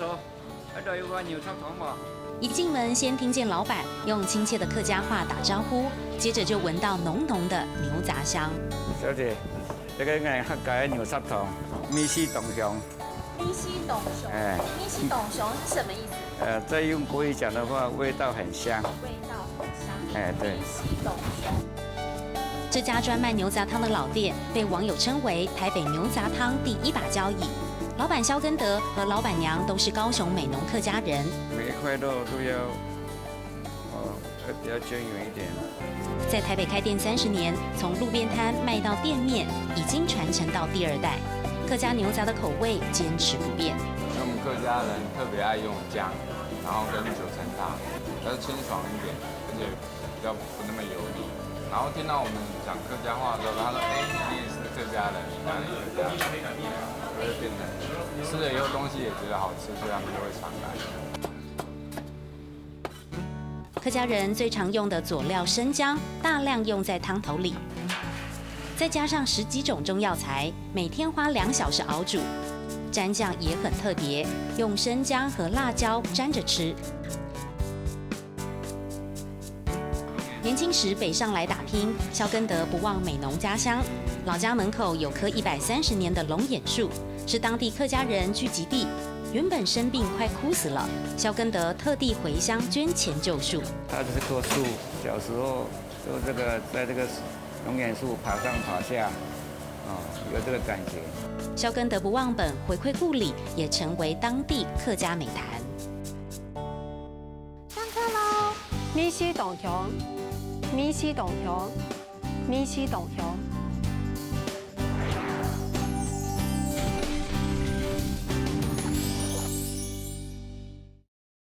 头，那度有碗牛插糖嘛。一进门，先听见老板用亲切的客家话打招呼，接着就闻到浓浓的牛杂香。小姐，这个係客家的牛插糖，米絲凍香。咪西董熊，哎咪西董熊是什么意思？再用国语讲的话，味道很香。味道很香。哎，对。咪西董熊。这家专卖牛杂汤的老店被网友称为台北牛杂汤第一把交椅。老板肖根德和老板娘都是高雄美浓客家人，每一块肉都要比较均匀一点。在台北开店30年，从路边摊卖到店面，已经传承到第2代。客家牛杂的口味坚持不变。因为我们客家人特别爱用姜，然后跟九层塔，比较清爽一点，而且比较不那么油腻。然后听到我们讲客家话的时候，他说：“哎，你也是客家人，你哪里客家人？”就会变成吃了以后东西也觉得好吃，所以他们就会常来。客家人最常用的佐料生姜，大量用在汤头里，再加上10几种中药材，每天花2小时熬煮。蘸酱也很特别，用生姜和辣椒沾着吃。年轻时北上来打拼，肖根德不忘美浓家乡，老家门口有棵130年的龙眼树，是当地客家人聚集地。原本生病快哭死了，肖根德特地回乡捐钱救树。他这棵树小时候就在这个龙眼树爬上爬下，有这个感觉。肖根德不忘本，回馈故里，也成为当地客家美谈。上课喽！咪西董熊，咪西董熊，咪西董熊。